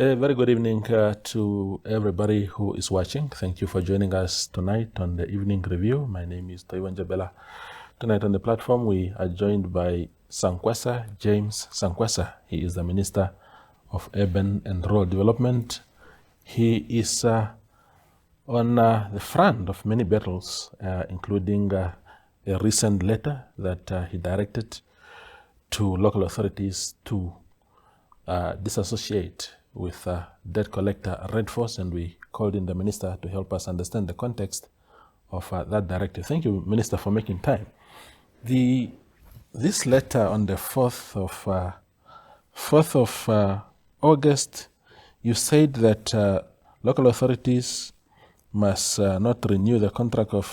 A very good evening to everybody who is watching. Thank you for joining us tonight on the evening review. My name is Taiwan Jabela. Tonight on the platform, we are joined by Sankwasa, James Sankwasa. He is the Minister of Urban and Rural Development. He is on the front of many battles, including a recent letter that he directed to local authorities to disassociate with debt collector RedForce, and we called in the minister to help us understand the context of that directive. Thank you, Minister, for making time. This letter on the 4th of August, you said that local authorities must not renew the contract of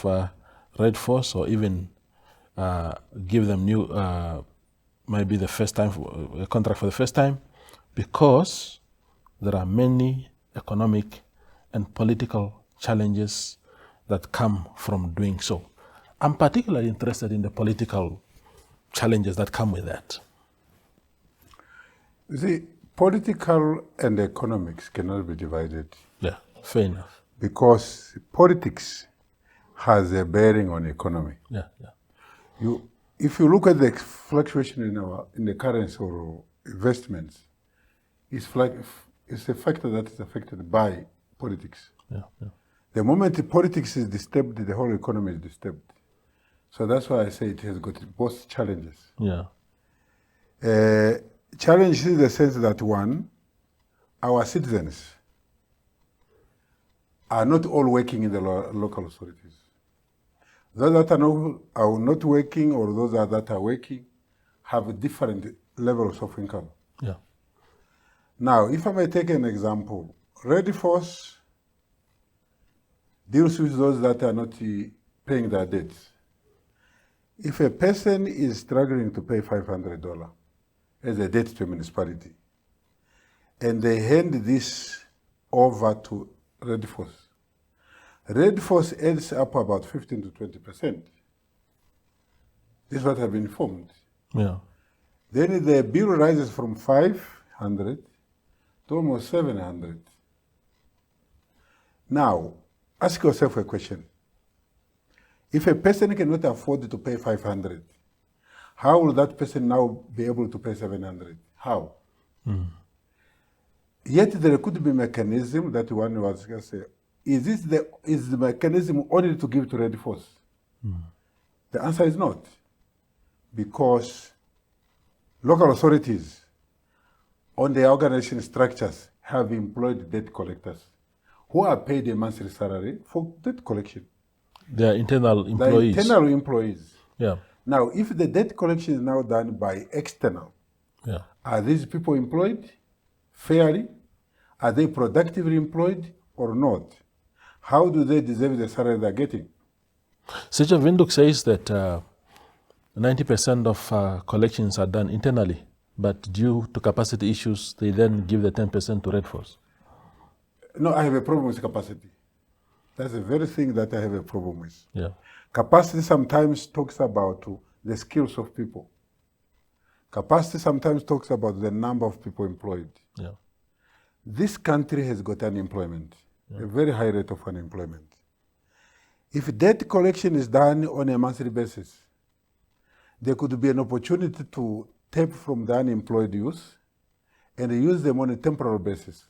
RedForce or even give them new, maybe the first time, a contract for the first time, because there are many economic and political challenges that come from doing so. I'm particularly interested in the political challenges that come with that. You see, political and economics cannot be divided. Yeah, fair enough. Because politics has a bearing on economy. Yeah. If you look at the fluctuation in the currency or investments, it's a factor that is affected by politics. Yeah. The moment the politics is disturbed, the whole economy is disturbed. So that's why I say it has got both challenges. Yeah. Challenge in the sense that, one, our citizens are not all working in the local authorities. Those that are not working, or those that are working, have different levels of income. Yeah. Now, if I may take an example, RedForce deals with those that are not paying their debts. If a person is struggling to pay $500 as a debt to a municipality, and they hand this over to RedForce, RedForce adds up about 15 to 20%. This is what I've been informed. Yeah. Then the bill rises from 500 to almost 700. Now, ask yourself a question. If a person cannot afford to pay 500, how will that person now be able to pay 700? How? Yet there could be a mechanism that one was going to say, is the mechanism only to give to RedForce? The answer is not. Because local authorities on their organization structures have employed debt collectors who are paid a monthly salary for debt collection. They are internal employees. They're internal employees. Yeah. Now, if the debt collection is now done by external, are these people employed fairly? Are they productively employed or not? How do they deserve the salary they're getting? Seja Vinduk says that 90% of collections are done internally, but due to capacity issues, they then give the 10% to RedForce. No, I have a problem with capacity. That's the very thing that I have a problem with. Yeah. Capacity sometimes talks about the skills of people. Capacity sometimes talks about the number of people employed. Yeah. This country has got unemployment, a very high rate of unemployment. If debt collection is done on a monthly basis, there could be an opportunity to tap from the unemployed youth and use them on a temporary basis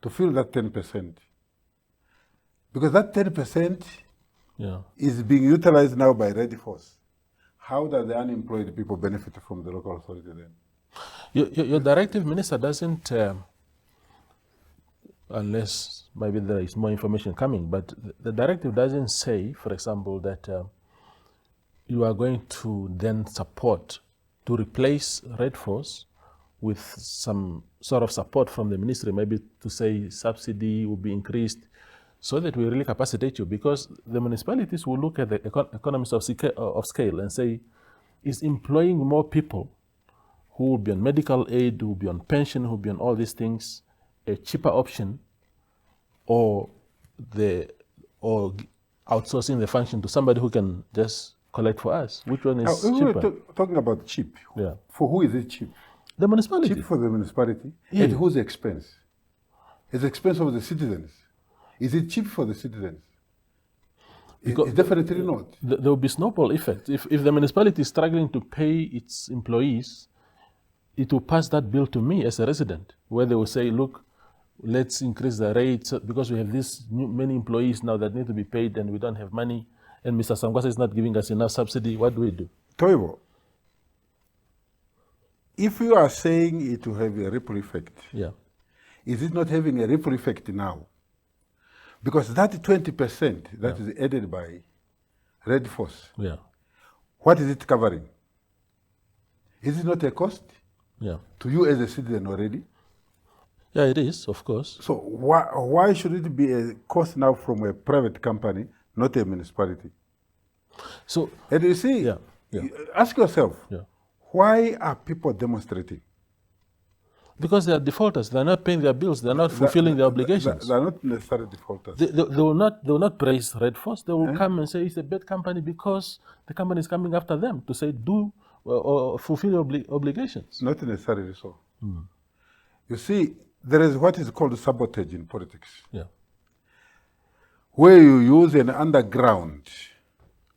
to fill that 10%. Because that 10% is being utilized now by RedForce. How do the unemployed people benefit from the local authority then? Your directive, Minister, doesn't, unless maybe there is more information coming, but the directive doesn't say, for example, that you are going to then support to replace RedForce with some sort of support from the ministry, maybe to say subsidy will be increased so that we really capacitate you, because the municipalities will look at the economies of scale and say, is employing more people who will be on medical aid, who will be on pension, who will be on all these things, a cheaper option, or outsourcing the function to somebody who can just collect for us? Which one is cheaper? We're talking about cheap. For who is it cheap? The municipality. Cheap for the municipality. At whose expense? at the expense of the citizens. Is it cheap for the citizens? Because It's definitely not. There will be snowball effect. If the municipality is struggling to pay its employees, it will pass that bill to me as a resident, where they will say, look, let's increase the rates because we have many employees now that need to be paid and we don't have money, and Mr. Sankwasa is not giving us enough subsidy. What do we do? Toivo, if you are saying it will have a ripple effect, Yeah. is it not having a ripple effect now? Because that 20% that is added by RedForce, Yeah. what is it covering? Is it not a cost Yeah. to you as a citizen already? Yeah, it is, of course. So why should it be a cost now from a private company, not a municipality? So, And you see, Yeah, yeah. ask yourself, yeah. why are people demonstrating? Because they are defaulters, they're not paying their bills, they're not fulfilling their obligations. They are not necessarily defaulters. They will not praise RedForce. They will come and say it's a bad company because the company is coming after them to say do or fulfill your obligations. Not necessarily so. You see, there is what is called sabotage in politics, Yeah. where you use an underground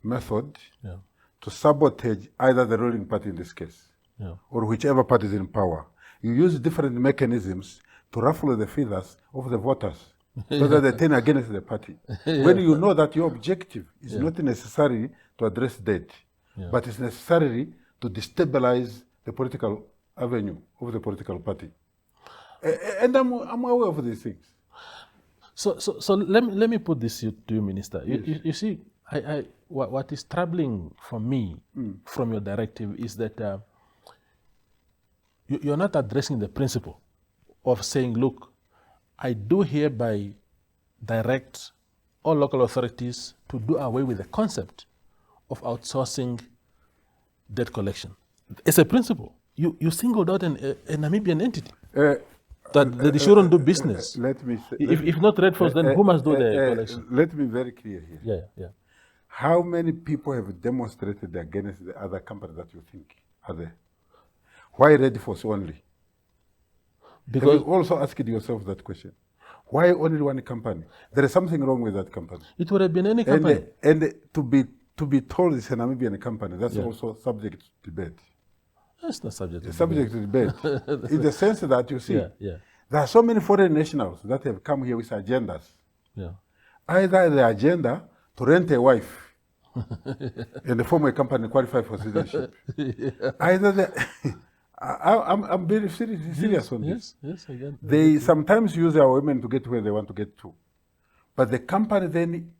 method Yeah. to sabotage either the ruling party in this case, Yeah. or whichever party is in power. You use different mechanisms to ruffle the feathers of the voters so that they turn against the party. When you know that your objective is not necessarily to address debt, but it's necessarily to destabilize the political avenue of the political party. And I'm aware of these things. So let me put this to you, Minister. You see, what is troubling for me from your directive is that you're not addressing the principle of saying, look, I do hereby direct all local authorities to do away with the concept of outsourcing debt collection. It's a principle. You singled out a Namibian entity that they shouldn't do business. Let me say, If not RedForce, then who must do the collection? Let me be very clear here. Yeah. How many people have demonstrated against the other companies that you think are there? Why RedForce only? Because have you also asked yourself that question? Why only one company? There is something wrong with that company. it would have been any company. And to be told it's a Namibian company, that's also subject to debate. That's not subject to It's subject to debate. In the sense that you see, Yeah. there are so many foreign nationals that have come here with agendas. Yeah. Either the agenda to rent a wife and form a company qualified for citizenship. Either the I'm very serious on this. Yes, again. They sometimes use our women to get where they want to get to. But the company then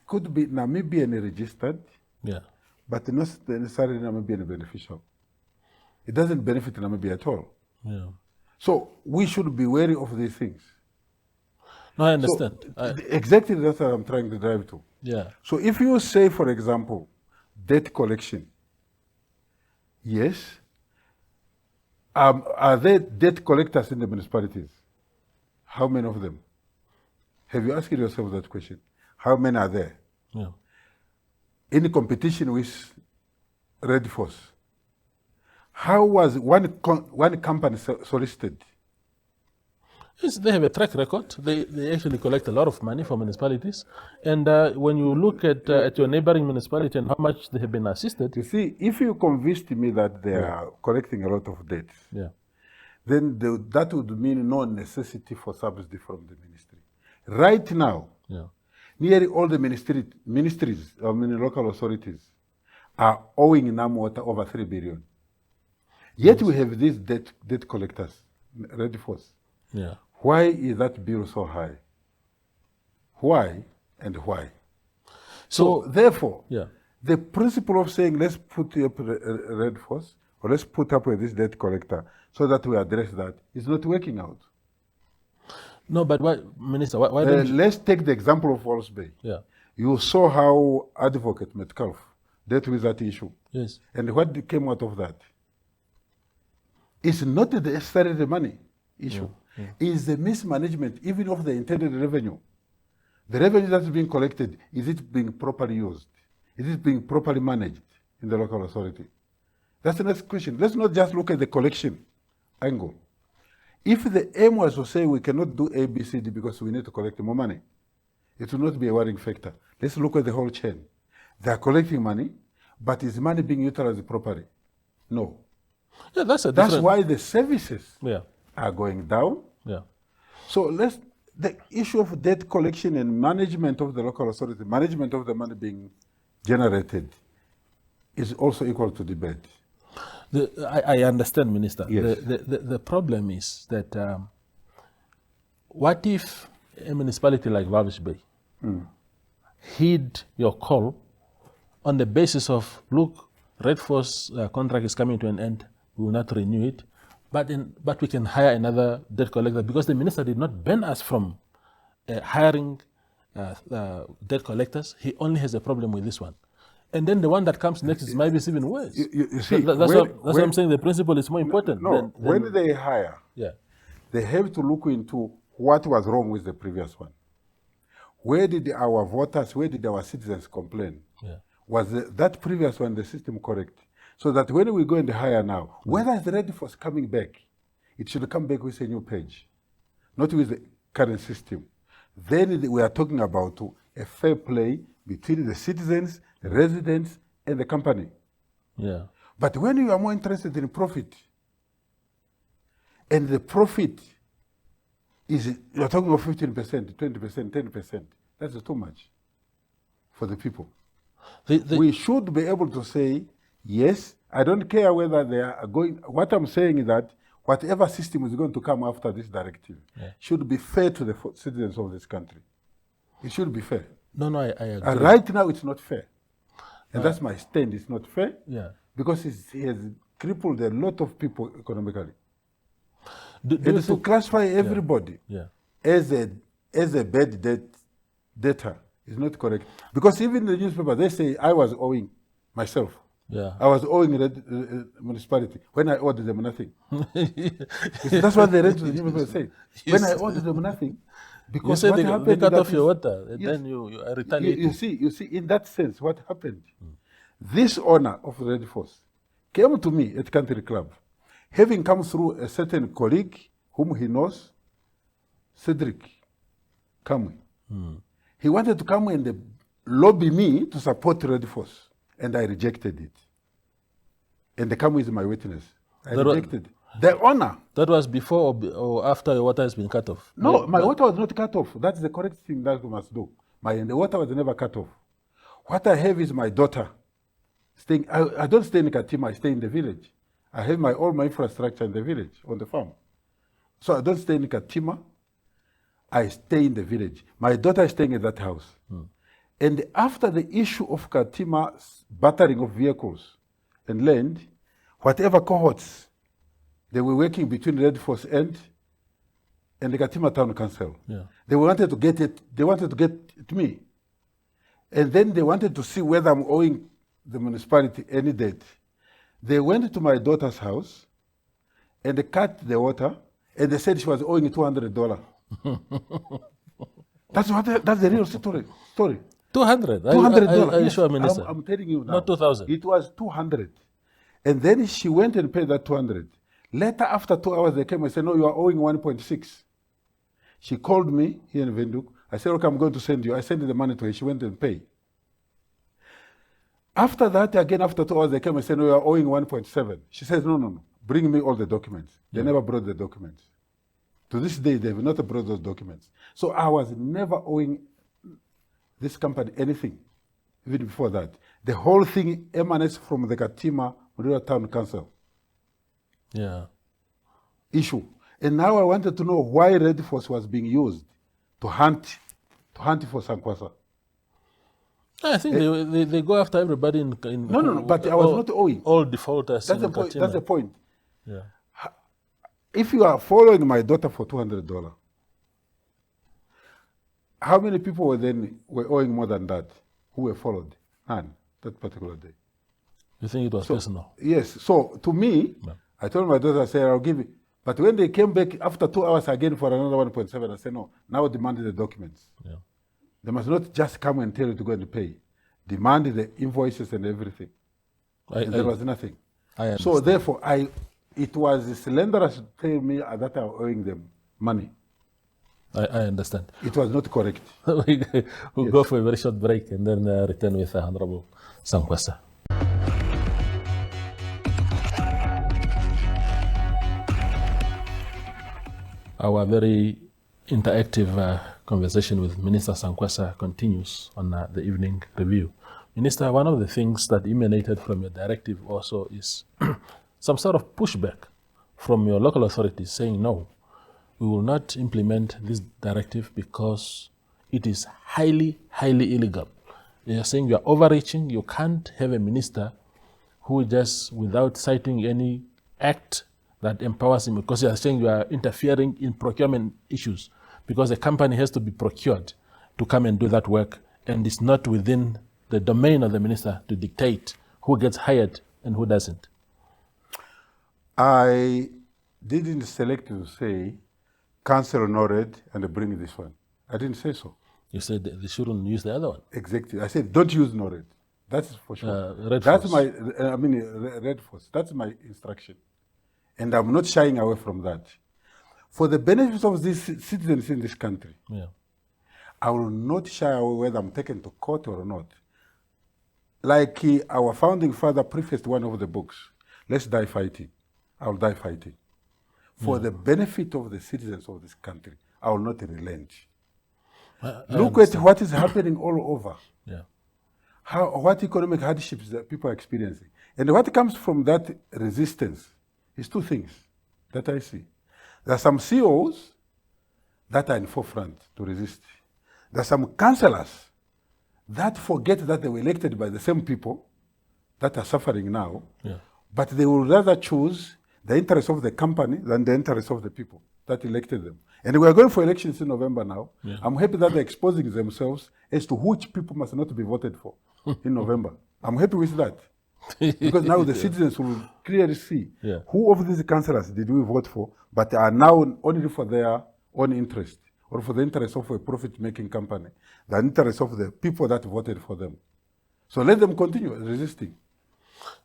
could be Namibian registered, Yeah. but not necessarily Namibian beneficial. It doesn't benefit Namibia at all. Yeah. So we should be wary of these things. No, I understand. So, exactly that's what I'm trying to drive to. Yeah. So if you say, for example, debt collection, yes, are there debt collectors in the municipalities? How many of them? Have you asked yourself that question? How many are there? Yeah. In competition with RedForce, how was one company solicited? Yes, they have a track record. They actually collect a lot of money from municipalities. And when you look at your neighboring municipality and how much they have been assisted, You see, if you convinced me that they are collecting a lot of debt, yeah, then that would mean no necessity for subsidy from the ministry. Right now, yeah, nearly all the ministries, I mean local authorities, are owing NAMWATA over 3 billion. Yet we have these debt collectors, RedForce. yeah. Why is that bill so high? Why and why? So therefore, Yeah. the principle of saying let's put up RedForce or let's put up with this debt collector so that we address that is not working out. No, but why, Minister, why don't you? Let's take the example of Walls Bay. Yeah. You saw how Advocate Metcalf dealt with that issue. Yes. And what came out of that? It's not necessarily the money issue. It's the mismanagement even of the intended revenue. The revenue that's being collected, is it being properly used? Is it being properly managed in the local authority? That's the next question. Let's not just look at the collection angle. If the aim was to say we cannot do A, B, C, D because we need to collect more money, it will not be a worrying factor. Let's look at the whole chain. They are collecting money, but is money being utilized properly? No. Yeah, that's why the services are going down. Yeah. So the issue of debt collection and management of the local authority, management of the money being generated, is also equal to debate. I understand, Minister. Yes. The problem is that what if a municipality like Walvis Bay heed your call on the basis of, look, RedForce contract is coming to an end, we will not renew it, but we can hire another debt collector, because the minister did not ban us from hiring debt collectors. He only has a problem with this one. And then the one that comes next is maybe even worse. You see, that's what I'm saying. The principle is more important. No, when they hire, they have to look into what was wrong with the previous one. Where did our voters, where did our citizens complain? Was that previous one, the system correct? So that when we go and hire now, whether the RedForce coming back, it should come back with a new page, not with the current system. Then we are talking about a fair play between the citizens, the residents, and the company. Yeah. But when you are more interested in profit, and the profit is, you're talking of 15%, 20%, 10%, that's too much for the people. We should be able to say, yes, I don't care whether they are going, what I'm saying is that whatever system is going to come after this directive should be fair to the citizens of this country. It should be fair. No, I agree. And right now, it's not fair. And that's my stand. It's not fair because it has crippled a lot of people economically. And to classify everybody as a bad debtor is not correct. Because even the newspaper, they say I was owing myself. I was owing the municipality when I owed them nothing. That's what they read to the newspaper say. When I owed them nothing, because you what happened, they cut off your water, and then you retaliate. You see, in that sense, what happened? This owner of RedForce came to me at Country Club, having come through a certain colleague whom he knows, Cedric Kamwe. He wanted to come and lobby me to support RedForce, and I rejected it. And the Kamwe is my witness. I rejected it. The owner. That was before or after your water has been cut off? No, my water was not cut off. That's the correct thing that we must do. The water was never cut off. What I have is my daughter staying. I don't stay in Katima, I stay in the village. I have all my infrastructure in the village, on the farm. So I don't stay in Katima, I stay in the village. My daughter is staying in that house. And after the issue of Katima's battering of vehicles and land, whatever cohorts they were working between RedForce and the Katima Town Council. They wanted to get it. They wanted to get it me, and then they wanted to see whether I'm owing the municipality any debt. They went to my daughter's house, and they cut the water, and they said she was owing $200. That's the real story. $200. $200. Are you sure, Minister? I'm telling you now. Not 2,000. It was 200, and then she went and paid that 200. Later, after 2 hours, they came and said, no, you are owing 1.6. She called me here in Windhoek. I said, okay, I'm going to send you. I sent the money to her. She went and paid. After that, again, after 2 hours, they came and said, no, you are owing 1.7. She says, no. Bring me all the documents. They never brought the documents. To this day, they have not brought those documents. So I was never owing this company anything, even before that. The whole thing emanates from the Katima Mulilo Town Council. Issue. And now I wanted to know why RedForce was being used to hunt for Sankwasa. I think they go after everybody in No, but I was not owing. All defaulters. That's the point. That's the point. If you are following my daughter for $200, how many people were owing more than that who were followed? None that particular day. You think it was personal? Yes. So to me, I told my daughter, I said, I'll give you. But when they came back after 2 hours again for another 1.7, I said, no, now demand the documents. They must not just come and tell you to go and pay. Demand the invoices and everything. And there was nothing. So therefore, I it was the slanderers telling me that I'm owing them money. I understand. It was not correct. We'll go for a very short break and then return with Honorable Sankwasa. Our very interactive conversation with Minister Sankwasa continues on the evening review. Minister, one of the things that emanated from your directive also is some sort of pushback from your local authorities saying, no, we will not implement this directive because it is highly, highly illegal. They are saying you are overreaching. You can't have a minister who just, without citing any act that empowers him, because you are saying you are interfering in procurement issues, because a company has to be procured to come and do that work, and it's not within the domain of the minister to dictate who gets hired and who doesn't. I didn't select to say cancel NORAD and bring this one. I didn't say so. You said they shouldn't use the other one. Exactly. I said don't use NORAD. That's for sure. RedForce. That's my, RedForce. That's my instruction. And I'm not shying away from that. For the benefit of these citizens in this country, I will not shy away whether I'm taken to court or not. Like our founding father prefaced one of the books, let's die fighting. I will die fighting. For the benefit of the citizens of this country, I will not relent. Look at what is happening all over. What economic hardships that people are experiencing. And what comes from that resistance is two things that I see. There are some CEOs that are in forefront to resist. There are some councillors that forget that they were elected by the same people that are suffering now, but they will rather choose the interest of the company than the interest of the people that elected them. And we are going for elections in November now. I'm happy that they're exposing themselves as to which people must not be voted for in November. I'm happy with that. Because now the citizens will clearly see who of these councillors did we vote for, but are now only for their own interest or for the interest of a profit-making company, the interest of the people that voted for them. So let them continue resisting.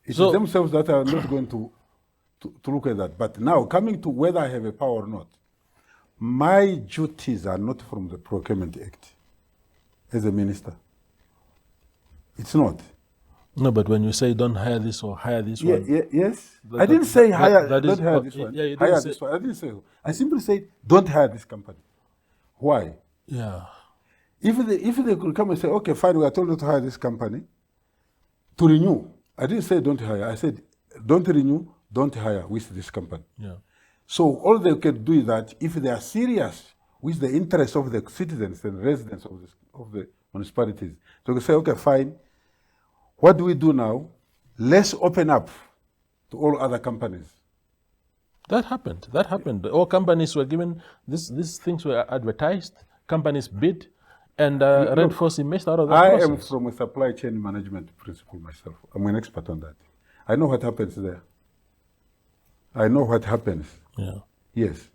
It's themselves that are not going to look at that. But now, coming to whether I have a power or not, my duties are not from the Procurement Act as a minister. It's not. No, but when you say don't hire this or hire this one. Yes. I didn't say don't hire this one. Yeah, you hire didn't this one. I didn't say so. I simply said don't hire this company. Why? Yeah. If they could come and say, okay, fine, we are told to hire this company to renew. I didn't say don't hire. I said don't renew, don't hire with this company. Yeah. So all they can do is that if they are serious with the interests of the citizens and residents of the municipalities, so they say, okay, fine. What do we do now? Let's open up to all other companies. That happened. All companies were given, these things were advertised, companies bid, and RedForce missed out of that process. I am from a supply chain management principle myself. I'm an expert on that. I know what happens there. I know what happens. Yeah. Yes.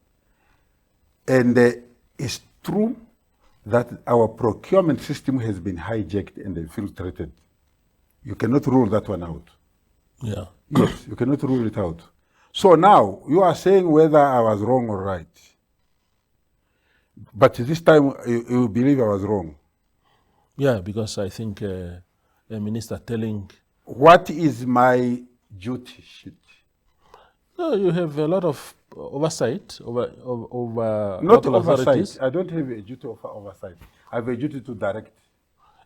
And it's true that our procurement system has been hijacked and infiltrated. You cannot rule that one out. Yeah. Yes, you cannot rule it out. So now, you are saying whether I was wrong or right. But this time, you believe I was wrong. Yeah, because I think a minister telling... What is my duty sheet? No, you have a lot of oversight over Not local oversight. authorities. I don't have a duty of oversight. I have a duty to direct.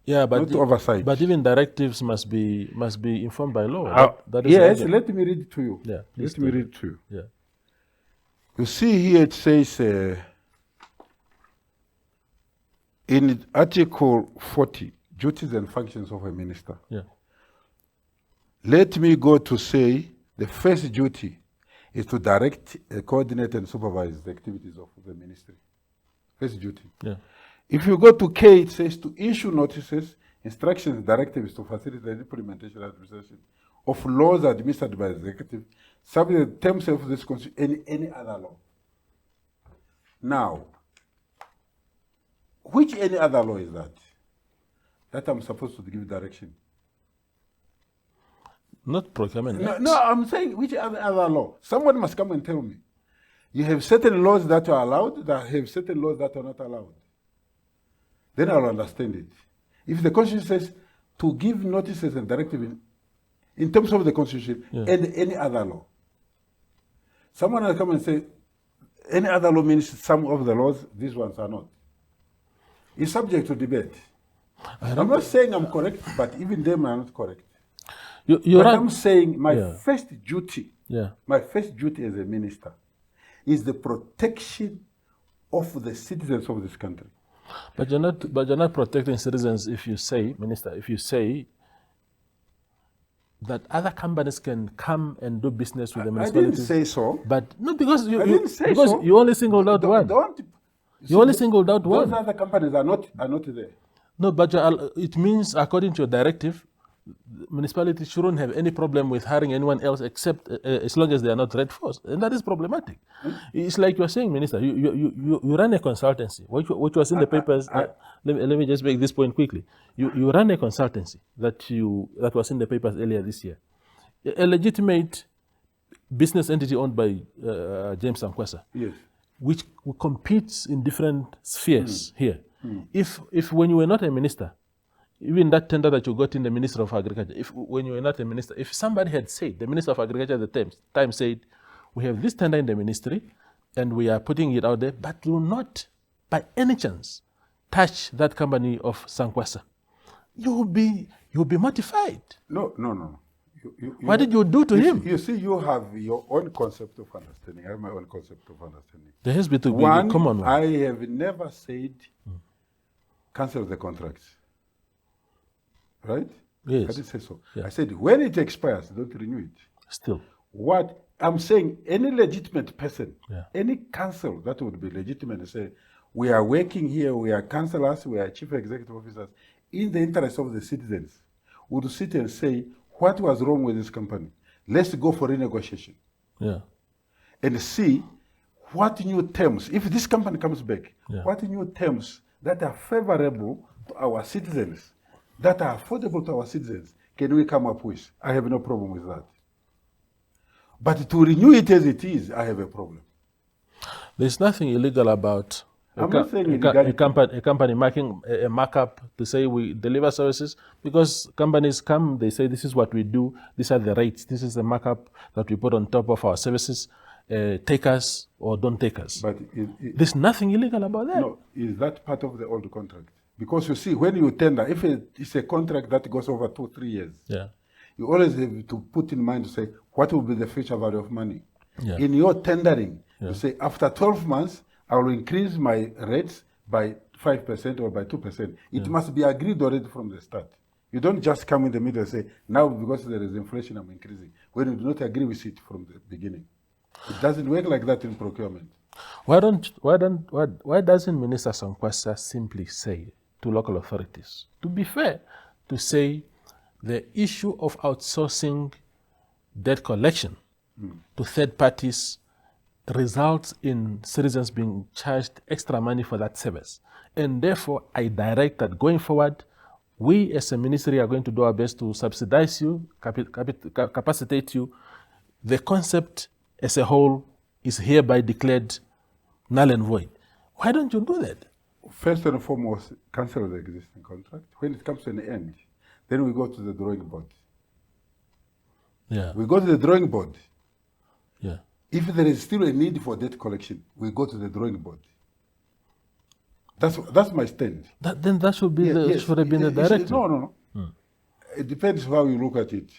Yeah, but not oversight. But even directives must be informed by law. That is yes, let me read it to you. Yeah, let me read it to you. Yeah. You see here it says in Article 40, duties and functions of a minister. Yeah. Let me go to say the first duty is to direct, coordinate, and supervise the activities of the ministry. First duty. Yeah. If you go to K, it says to issue notices, instructions, directives to facilitate the implementation and administration of laws administered by the executive, subject to the terms of this constitution, any other law. Now, which any other law is that? That I'm supposed to give direction. Not Procurement No, Act. no, I'm saying which other law? Someone must come and tell me. You have certain laws that are allowed, that have certain laws that are not allowed. Then I'll understand it. If the Constitution says to give notices and directive in terms of the Constitution and any other law, someone will come and say any other law means some of the laws, these ones are not. It's subject to debate. I'm not saying I'm correct, but even them are not correct. You're right. I'm saying my first duty as a minister is the protection of the citizens of this country. But you're not protecting citizens if you say, Minister, if you say that other companies can come and do business with the municipalities. I didn't say so. But no, because I didn't say so. you only singled out one. You only singled out one. Those other companies are not there. No, but it means, according to your directive, municipalities shouldn't have any problem with hiring anyone else except as long as they are not RedForce, and that is problematic. It's like you are saying, Minister, you run a consultancy, which was in the papers. Let me just make this point quickly. You run a consultancy that was in the papers earlier this year, a legitimate business entity owned by James Sankwasa, yes, which competes in different spheres here. If when you were not a minister, even that tender that you got in the Minister of Agriculture, when you were not a minister, if somebody had said, the Minister of Agriculture at the time said, we have this tender in the ministry and we are putting it out there, but do not, by any chance, touch that company of Sankwasa, you'll be mortified. No. What did you do to him? You see, you have your own concept of understanding. I have my own concept of understanding. There has to be a common one. I have never said cancel the contracts. Right? Yes. I didn't say so. Yeah. I said when it expires, don't renew it. Still. What I'm saying, any legitimate person, any council that would be legitimate and say, we are working here, we are councillors, we are chief executive officers, in the interest of the citizens, would sit and say, what was wrong with this company? Let's go for renegotiation. Yeah. And see what new terms, if this company comes back, what new terms that are favorable to our citizens, that are affordable to our citizens, can we come up with? I have no problem with that. But to renew it as it is, I have a problem. There's nothing illegal about a company making a markup to say we deliver services, because companies come, they say this is what we do, these are the rates, this is the markup that we put on top of our services, take us or don't take us. But there's nothing illegal about that. No, is that part of the old contract? Because you see, when you tender, if it's a contract that goes over 2-3 years, you always have to put in mind to say, what will be the future value of money? In your tendering, you say, after 12 months, I will increase my rates by 5% or by 2%. It must be agreed already from the start. You don't just come in the middle and say, now because there is inflation, I'm increasing, when you do not agree with it from the beginning. It doesn't work like that in procurement. Why doesn't Minister Sankwasa simply say to local authorities, to be fair, to say the issue of outsourcing debt collection to third parties results in citizens being charged extra money for that service. And therefore, I direct that going forward, we as a ministry are going to do our best to subsidize you, capacitate you. The concept as a whole is hereby declared null and void. Why don't you do that? First and foremost, cancel the existing contract. When it comes to an end, then we go to the drawing board. Yeah. We go to the drawing board. Yeah. If there is still a need for debt collection, we go to the drawing board. That's my stand. Then that should be should have been the directive. No. It depends how you look at it,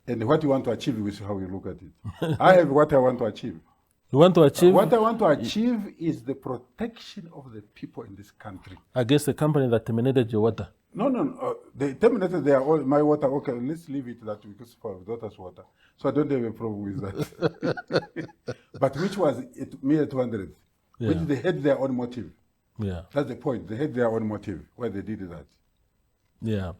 and what you want to achieve with how you look at it. I have what I want to achieve. You want to achieve? What I want to achieve is the protection of the people in this country. Against the company that terminated your water? No. They terminated my water. Okay, let's leave it that because for our daughter's water. So I don't have a problem with that. But which was mere 200, which they had their own motive. Yeah. That's the point. They had their own motive why they did that. Yeah.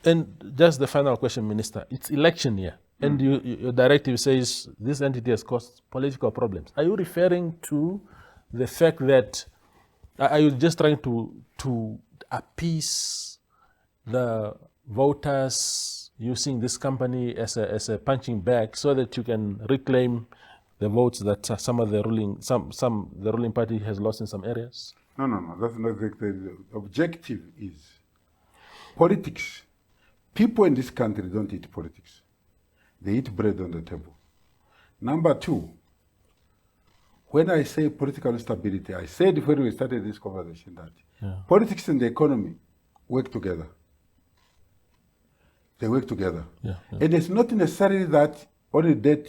And just the final question, Minister. It's election year. And your directive says this entity has caused political problems. Are you referring to the fact that, are you just trying to appease the voters using this company as a punching bag so that you can reclaim the votes that the ruling party has lost in some areas? No, that's not exactly. The objective is politics. People in this country don't eat politics. They eat bread on the table. Number two, when I say political instability, I said when we started this conversation that politics and the economy work together. They work together. And it's not necessarily that only debt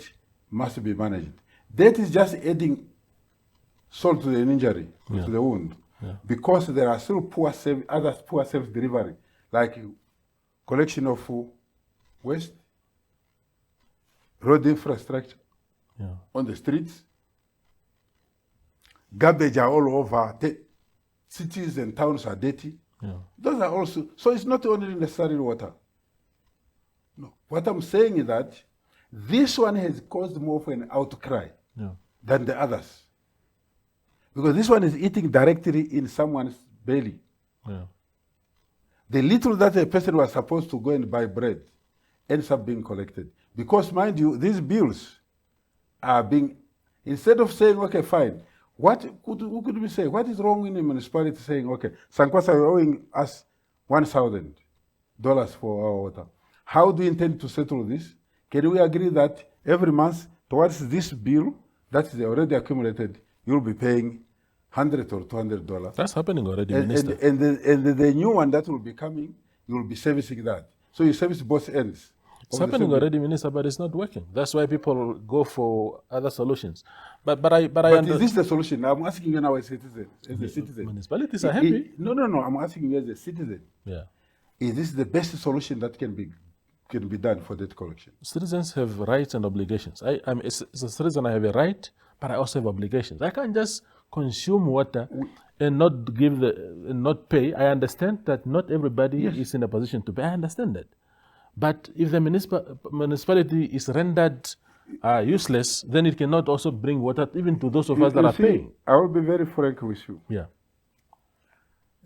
must be managed. Debt is just adding salt to the injury, to the wound. Because there are still other poor service delivery, like collection of waste, road infrastructure on the streets, garbage are all over, cities and towns are dirty. Those are also, so it's not only necessarily water. No, what I'm saying is that this one has caused more of an outcry than the others. Because this one is eating directly in someone's belly. The little that a person was supposed to go and buy bread ends up being collected. Because mind you, these bills are being, instead of saying, okay, fine, who could we say? What is wrong in the municipality saying, okay, Sankwasa, you're owing us $1,000 for our water. How do you intend to settle this? Can we agree that every month towards this bill that is already accumulated, you'll be paying $100 or $200? That's happening already, and, Minister. And the new one that will be coming, you'll be servicing that. So you service both ends. It's happening already, Minister, but it's not working. That's why people go for other solutions. But is this the solution? I'm asking you now as a citizen. Municipalities are happy. No. I'm asking you as a citizen. Is this the best solution that can be done for debt collection? Citizens have rights and obligations. As a citizen, I have a right, but I also have obligations. I can't just consume water and not pay. I understand that not everybody is in a position to pay. I understand that. But if the municipality is rendered useless, then it cannot also bring water even to those of us that are paying. I will be very frank with you.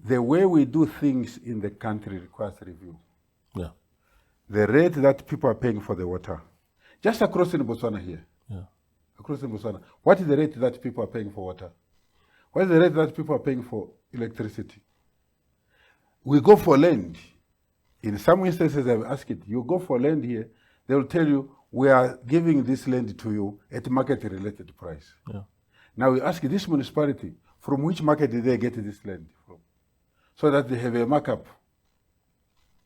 The way we do things in the country requires review. The rate that people are paying for the water, just across in Botswana here, across in Botswana, what is the rate that people are paying for water? What is the rate that people are paying for electricity? We go for land. In some instances, I've asked it, you go for land here, they will tell you, we are giving this land to you at market-related price. Now we ask this municipality, from which market did they get this land from? So that they have a markup.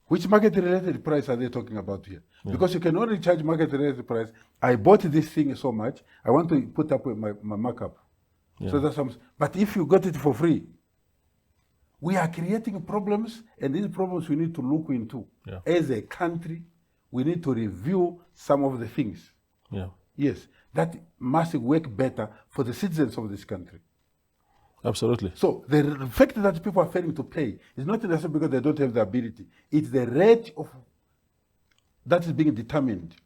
Which market-related price are they talking about here? Because you can only charge market-related price. I bought this thing so much, I want to put up with my markup. So that's but if you got it for free, we are creating problems, and these problems we need to look into. As a country, we need to review some of the things. Yes, that must work better for the citizens of this country. Absolutely. So the fact that people are failing to pay is not necessarily because they don't have the ability. It's the rate of that is being determined.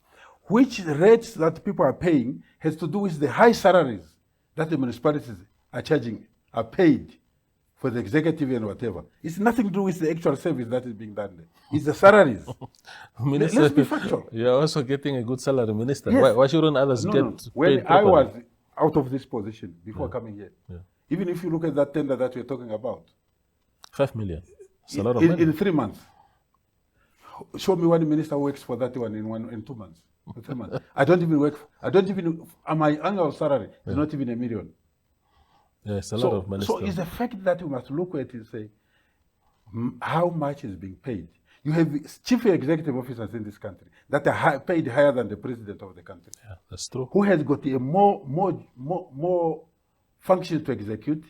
Which rates that people are paying has to do with the high salaries that the municipalities are paid for the executive and whatever. It's nothing to do with the actual service that is being done there. It's the salaries. Minister, let's be factual. You're also getting a good salary, Minister. Yes. Why shouldn't others get paid When properly? I was out of this position before coming here, even if you look at that tender that we're talking about, 5 million. It's a lot of money. In 3 months. Show me one minister works for that one in 2 months. 3 months. My annual salary is not even $1 million. It's a lot of money. So still. it's the fact that you must look at it and say, how much is being paid? You have chief executive officers in this country that are paid higher than the president of the country. That's true. Who has got a more function to execute,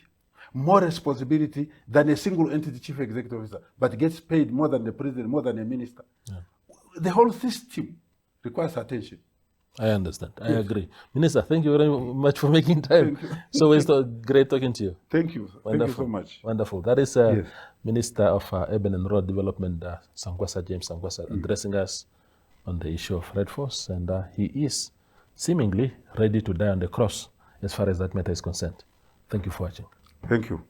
more responsibility than a single entity chief executive officer, but gets paid more than the president, more than a minister. The whole system requires attention. I understand. I agree. Minister, thank you very much for making time. It's always great talking to you. Thank you. Wonderful. Thank you so much. Wonderful. That is Minister of Urban and Rural Development, Sankwasa, James Sankwasa, addressing us on the issue of RedForce. And he is seemingly ready to die on the cross as far as that matter is concerned. Thank you for watching. Thank you.